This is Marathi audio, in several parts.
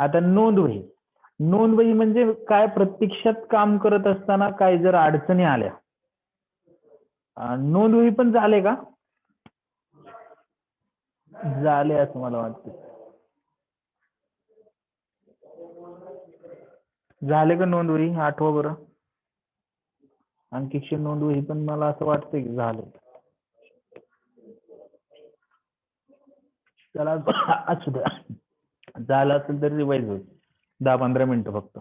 आता नोंदवही. नोंदवही म्हणजे काय, प्रत्यक्षात काम करत असताना काय जर अडचणी आल्या, नोंदवही पण झाले का? झाले असं मला वाटतं. झाले का नोंदवही? आठवा बरं. अंकीक्ष नोंदवही पण मला असं वाटतंय की झाले. चला असू द्या, झालं असेल तर रिवाइज होईल. 10-15 मिनिटं फक्त.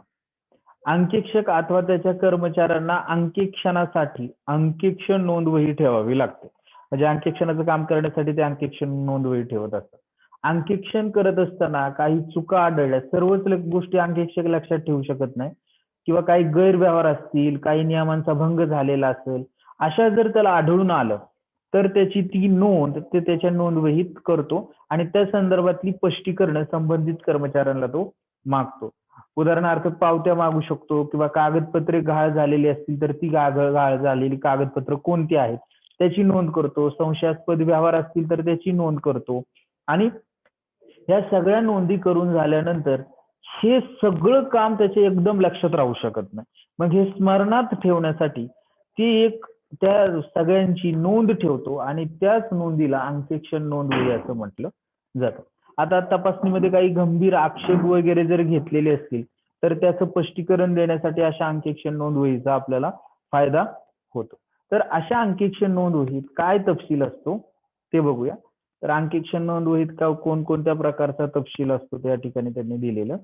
अंकीक्षक अथवा त्याच्या कर्मचाऱ्यांना अंकीक्षणासाठी अंकीक्ष नोंदवही ठेवावी लागते. म्हणजे अंकीक्षणाचं काम करण्यासाठी ते अंकीक्ष नोंदवही ठेवत असतात. अंकीक्षण करत असताना काही चुका आढळल्या, सर्वच गोष्टी अंकीक्षक लक्षात ठेवू शकत नाही, किंवा काही गैरव्यवहार असतील, काही नियमांचा भंग झालेला असेल, अशा जर त्याला आढळून आलं तर त्याची ती नोंद ते त्याच्या नोंदवहीत करतो आणि त्या संदर्भातली स्पष्टीकरण संबंधित कर्मचाऱ्यांना तो मागतो. उदाहरणार्थ पावत्या मागू शकतो, किंवा कागदपत्रे गहाळ झालेली असतील तर ती गहाळ झालेली कागदपत्र कोणती आहेत त्याची नोंद करतो. संशयास्पद व्यवहार असतील तर त्याची नोंद करतो. आणि या सगळ्या नोंदी करून झाल्यानंतर हे सगळं काम त्याचे एकदम लक्षात राहू शकत नाही. मग हे स्मरणात ठेवण्यासाठी ती एक त्या सगळ्यांची नोंद ठेवतो आणि त्याच नोंदीला अंकीक्षण नोंदवही असं म्हटलं जातं. आता तपासणीमध्ये काही गंभीर आक्षेप वगैरे जर घेतलेले असतील तर त्याचं स्पष्टीकरण देण्यासाठी अशा अंकीक्षण नोंदवहीचा आपल्याला फायदा होतो. तर अशा अंकीक्षण नोंदवहीत काय तपशील असतो ते बघूया. तर अंकीक्षण नोंदवहीत कोणकोणत्या प्रकारचा तपशील असतो त्या ठिकाणी त्यांनी दिलेलं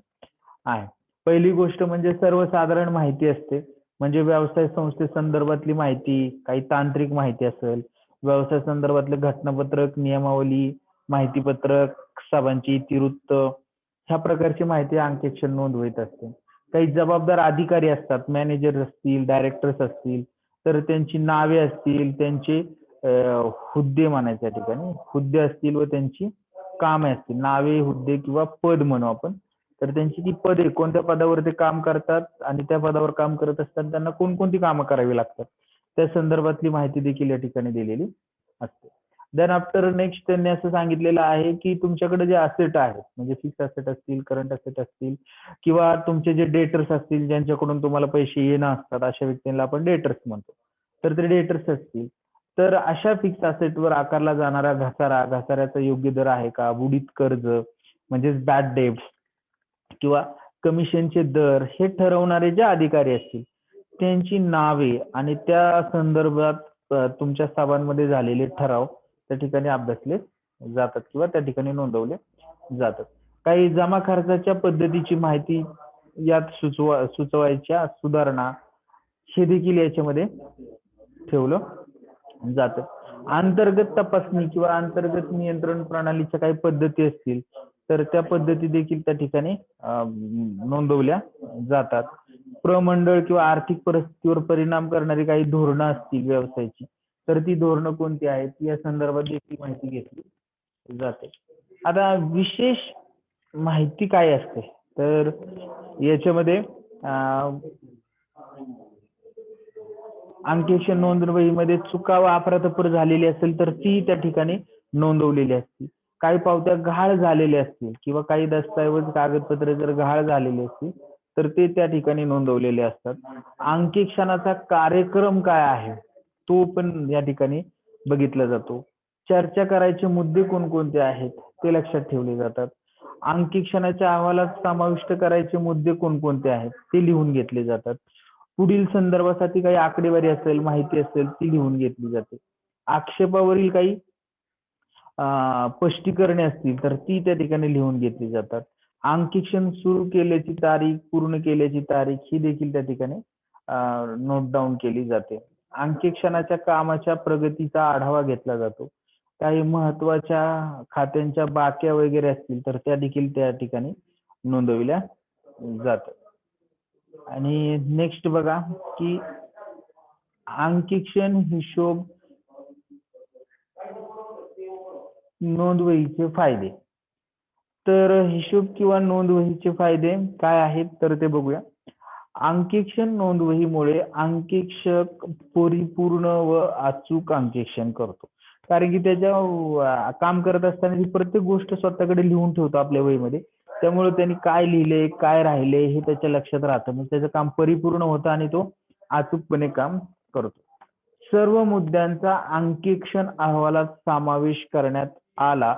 आहे. पहिली गोष्ट म्हणजे सर्वसाधारण माहिती असते, म्हणजे व्यवसाय संस्थेसंदर्भातली माहिती, काही तांत्रिक माहिती असेल, व्यवसाय संदर्भातले घटनापत्रक, नियमावली, माहितीपत्रक, सभांची इतिवृत्त, ह्या प्रकारची माहिती अंकीक्षण नोंदवहीत असते. काही जबाबदार अधिकारी असतात, मॅनेजर असतील, डायरेक्टर्स असतील, तर त्यांची नावे असतील, त्यांचे हुद्दे म्हणायचे या ठिकाणी, हुद्दे असतील व त्यांची कामे असतील, नावे, हुद्दे किंवा पद म्हणू आपण, तर त्यांची ती पदे, कोणत्या पदावर ते काम करतात आणि त्या पदावर काम करत असताना त्यांना कोणकोणती कामं करावी लागतात त्या संदर्भातली माहिती देखील या ठिकाणी दिलेली असते. देन आफ्टर नेक्स्ट त्यांनी असं सांगितलेलं आहे की तुमच्याकडे जे असेट आहेत, म्हणजे फिक्स असेट असतील, करंट असेट असतील, किंवा तुमचे जे डेटर्स असतील, ज्यांच्याकडून तुम्हाला पैसे येणं असतात, अशा व्यक्तींना आपण डेटर्स म्हणतो, तर ते डेटर्स असतील तर अशा फिक्स असेटवर आकारला जाणारा घसारा, घसाऱ्याचा योग्य दर आहे का, बुडीत कर्ज म्हणजेच बॅड डेब्ट्स किंवा कमिशनचे दर हे ठरवणारे जे अधिकारी असतील त्यांची नावे आणि त्या संदर्भात तुमच्या सभांमध्ये झालेले ठराव त्या ठिकाणी अभ्यासले जातात किंवा त्या ठिकाणी नोंदवले जातात. काही जमा खर्चाच्या पद्धतीची माहिती यात सुचवायच्या सुधारणा हे देखील याच्यामध्ये ठेवलं जातं. अंतर्गत तपासणी किंवा अंतर्गत नियंत्रण प्रणालीच्या काही पद्धती असतील तर त्या पद्धती देखील त्या ठिकाणी नोंदवल्या जातात. प्रमंडळ किंवा आर्थिक परिस्थितीवर परिणाम करणारी काही धोरणं असतील व्यवसायाची तर ती धोरणं कोणती आहेत या संदर्भात देखील माहिती घेतली जाते. आता विशेष माहिती काय असते तर याच्यामध्ये अंकीक्षण नोंदवहीमध्ये चुका व अफरातफर झालेली असेल तर ती त्या ठिकाणी नोंदवलेली असते. काही पावत्या गहाळ झालेल्या असतील किंवा काही दस्तऐवज कागदपत्रे जर गहाळ झालेली असतील तर ते त्या ठिकाणी नोंदवलेले असतात. अंकीक्षणाचा कार्यक्रम काय आहे तो पण या ठिकाणी बघितला जातो. चर्चा करायचे मुद्दे कोणकोणते आहेत ते लक्षात ठेवले जातात. अंकीक्षणाच्या अहवालात समाविष्ट करायचे मुद्दे कोणकोणते आहेत ते लिहून घेतले जातात. पुढील संदर्भासाठी काही आकडेवारी असेल, माहिती असेल ती लिहून घेतली जाते. आक्षेपावरील काही स्पष्टीकरणे असतील तर ती त्या ठिकाणी लिहून घेतली जातात. अंकीक्षण सुरू केल्याची तारीख, पूर्ण केल्याची तारीख ही देखील त्या ठिकाणी नोट डाऊन केली जाते. अंकीक्षणाच्या कामाच्या प्रगतीचा आढावा घेतला जातो. काही महत्वाच्या खात्यांच्या बाक्या वगैरे असतील तर त्या देखील त्या ठिकाणी नोंदविल्या जातात. आणि नेक्स्ट बघा की अंकीक्षण हिशोब नोंदवहीचे फायदे. तर हिशोब किंवा नोंदवहीचे फायदे काय आहेत तर ते बघूया. अंकीक्षण नोंदवहीमुळे अंकीक्षक परिपूर्ण व अचूक अंकीक्षण करतो, कारण की त्याच्या काम करत असताना प्रत्येक गोष्ट स्वतःकडे लिहून ठेवतो आपल्या वहीमध्ये, त्यामुळे त्यांनी काय लिहिले, काय राहिले हे त्याच्या लक्षात राहतं. म्हणजे त्याचं काम परिपूर्ण होतं आणि तो अचूकपणे काम करतो. सर्व मुद्द्यांचा अंकीक्षण अहवालात समावेश करण्यात आला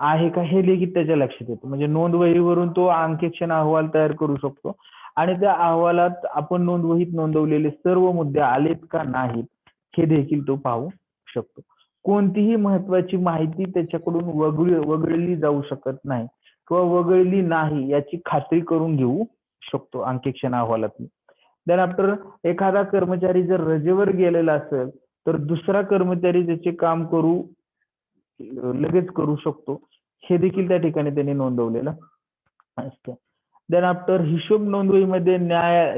आहे का हे देखील त्याच्या लक्षात येतं. म्हणजे नोंदवहीवरून तो अंकीक्षण अहवाल तयार करू शकतो आणि त्या अहवालात आपण नोंदवहीत नोंदवलेले सर्व मुद्दे आलेत का नाहीत हे देखील तो पाहू शकतो. कोणतीही महत्वाची माहिती त्याच्याकडून वगळली जाऊ शकत नाही किंवा वगळली नाही याची खात्री करून घेऊ शकतो अंकीक्षण अहवालात. त्यानंतर एखादा कर्मचारी जर रजेवर गेलेला असेल तर दुसरा कर्मचारी त्याचे काम लगेच करू शकतो. हे देखील त्या ठिकाणी त्यांनी नोंदवलेलं असतं. त्यानंतर हिशोब नोंदवहीमध्ये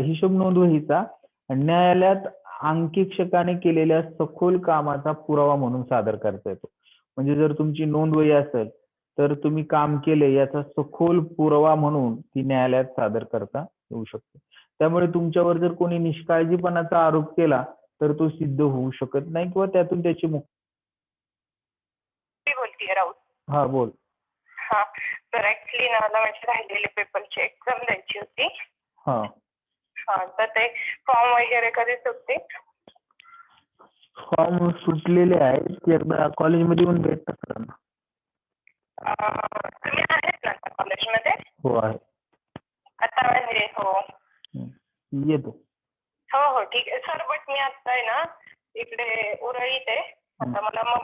हिशोब नोंदवहीचा न्यायालयात अंकीक्षकाने केलेल्या सखोल कामाचा पुरावा म्हणून सादर करता येतो. म्हणजे जर तुमची नोंदवही असेल तर तुम्ही काम केले याचा सखोल पुरावा म्हणून ती न्यायालयात सादर करता येऊ शकते. त्यामुळे तुमच्यावर जर कोणी निष्काळजीपणाचा आरोप केला तर तो सिद्ध होऊ शकत नाही किंवा त्यातून त्याची बोलतीये राऊत. हा बोल. हा, तर ऍक्च्युली ना मला माझे राहिलेले पेपरची एक्झाम द्यायची होती. हा तर ते फॉर्म वगैरे कधी सुटते? फॉर्म सुटलेले आहेत ते एकदा कॉलेजमध्ये येऊन भेटतात सरांना. तुम्ही आहेत ना कॉलेजमध्ये? हो आहे. आता म्हणजे हो येतो. हो हो ठीक आहे सर. बट मी आता आहे ना इकडे उरळीत आहे. आता मला मग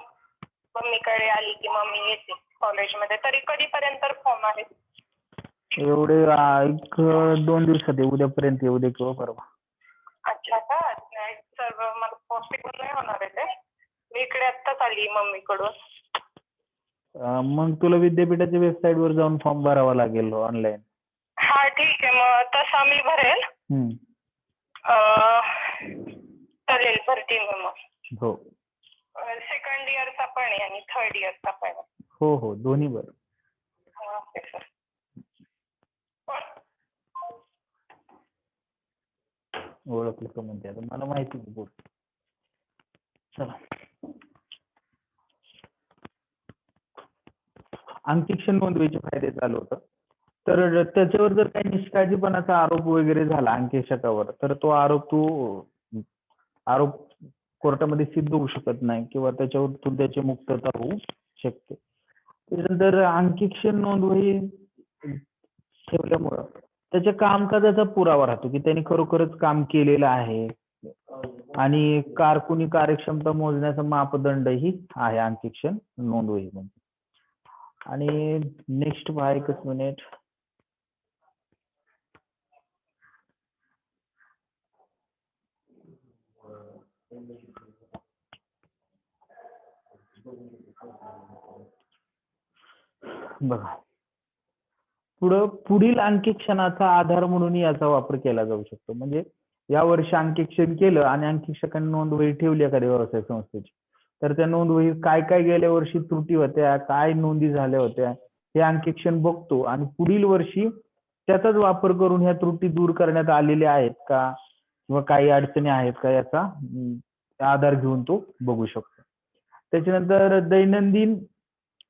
मम्मीकडे आली की मम्मी येते कॉलेजमध्ये. तरी कधीपर्यंत फॉर्म आहेत? एवढे एक 2 दिवसात आहे. उद्यापर्यंत येऊ दे किंवा परवा. अच्छा का? सर मला पॉसिबल नाही होणार आहे ते. मी इकडे आत्ताच आली मम्मीकडून. मग तुला विद्यापीठाच्या वेबसाईट वर जाऊन फॉर्म भरावा लागेल ऑनलाईन. हा ठीक आहे मग तसा मी भरेल. चालेल भरते मी मग. हो. सेकंड इयरचा पण आहे आणि थर्ड इयरचा पण आहे. हो हो दोन्ही बर. Okay sir. ओळखलं का म्हणते आता मला माहिती आहे. बोल. चला. अंकीक्षण नोंदवहीचे फायदे चालू होतं. तर त्याच्यावर जर काही निष्काळजीपणाचा आरोप वगैरे झाला अंकीक्षकावर तर तो आरोप कोर्टामध्ये सिद्ध होऊ शकत नाही किंवा त्याच्यावर त्याची मुक्तता होऊ शकते. त्यानंतर अंकीक्षण नोंदवही ठेवल्यामुळं त्याच्या कामकाजाचा पुरावा राहतो की त्यांनी खरोखरच काम केलेलं आहे आणि कारकुनी कार्यक्षमता मोजण्याचा मापदंडही आहे अंकीक्षण नोंदवही म्हणजे. आणि नेक्स्ट पहा एकच मिनिट. बघा पुढील अंकीक्षणाचा आधार म्हणून याचा वापर केला जाऊ शकतो. म्हणजे या वर्षी अंकीक्षण केलं आणि अंकीक्षकांनी नोंदवही ठेवली एखाद्या व्यवसाय संस्थेची तर त्या नोंदवही काय काय गेल्या वर्षी त्रुटी होत्या, काय नोंदी झाल्या होत्या हे अंकीक्षण बघतो आणि पुढील वर्षी त्याचाच वापर करून ह्या त्रुटी दूर करण्यात आलेल्या आहेत का किंवा काही अडचणी आहेत का याचा आधार घेऊन तो बघू शकतो. त्याच्यानंतर दैनंदिन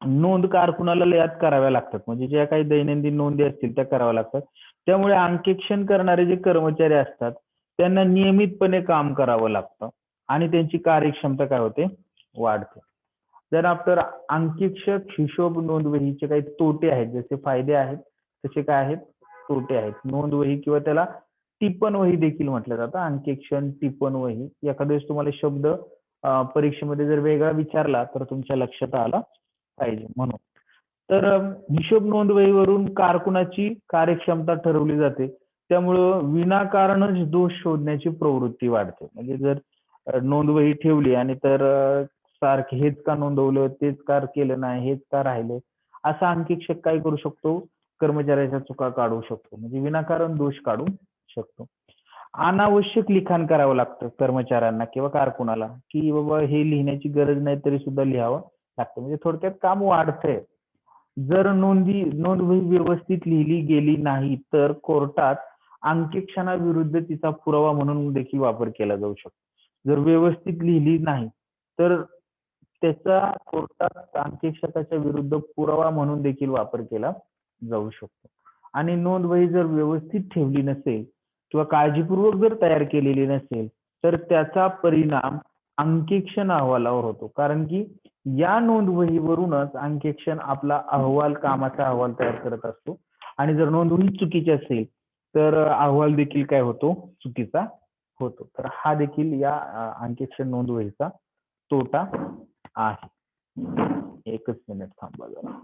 नोंद कारकुनाला यात कराव्या लागतात. म्हणजे ज्या काही दैनंदिन नोंदी असतील त्या कराव्या लागतात. त्यामुळे अंकीक्षण करणारे जे कर्मचारी असतात त्यांना नियमितपणे काम करावं लागतं आणि त्यांची कार्यक्षमता काय होते वाढते. जर आपण अंकीक्षक हिशोब नोंदवहीचे काही तोटे आहेत जसे फायदे आहेत तसे काय आहेत तोटे आहेत. नोंदवही किंवा त्याला टिप्पणवही देखील म्हटलं जातं. अंकीक्षण टिप्पणवही एखाद्या वेळेस तुम्हाला शब्द परीक्षेमध्ये जर वेगळा विचारला तर तुमच्या लक्षात आला पाहिजे म्हणून. तर हिशोब नोंदवहीवरून कारकुनाची कार्यक्षमता ठरवली जाते. त्यामुळं विनाकारणच दोष शोधण्याची प्रवृत्ती वाढते. म्हणजे जर नोंदवही ठेवली आणि तर सारखे हेच का नोंदवलं, तेच का केलं नाही, हेच का राहिले, असा अंकीक्षक काय करू शकतो कर्मचाऱ्याच्या चुका काढू शकतो. म्हणजे विनाकारण दोष काढू शकतो. अनावश्यक लिखाण करावं लागतं कर्मचाऱ्यांना किंवा कारकुनाला की बाबा हे लिहिण्याची गरज नाही तरी सुद्धा लिहावं लागतं. म्हणजे थोडक्यात काम वाढतंय. जर नोंदवही व्यवस्थित लिहिली गेली नाही तर कोर्टात अंकीक्षणाविरुद्ध तिचा पुरावा म्हणून देखील वापर केला जाऊ शकतो. जर व्यवस्थित लिहिली नाही तर त्याचा कोर्टात अंकीक्षकाच्या विरुद्ध पुरावा म्हणून देखील वापर केला जाऊ शकतो. आणि नोंदवही जर व्यवस्थित ठेवली नसेल किंवा काळजीपूर्वक जर तयार केलेली नसेल तर त्याचा परिणाम अंकेक्षण अहवालावर होतो. कारण की या नोंदवहीवरूनच अंकेक्षण आपला अहवाल, कामाचा अहवाल तयार करत असतो. आणि जर नोंदवही चुकीची असेल तर अहवाल देखील काय होतो, चुकीचा होतो. तर हा देखील या अंकेक्षण नोंदवहीचा तोटा आहे. एकच मिनिट थांबा जरा.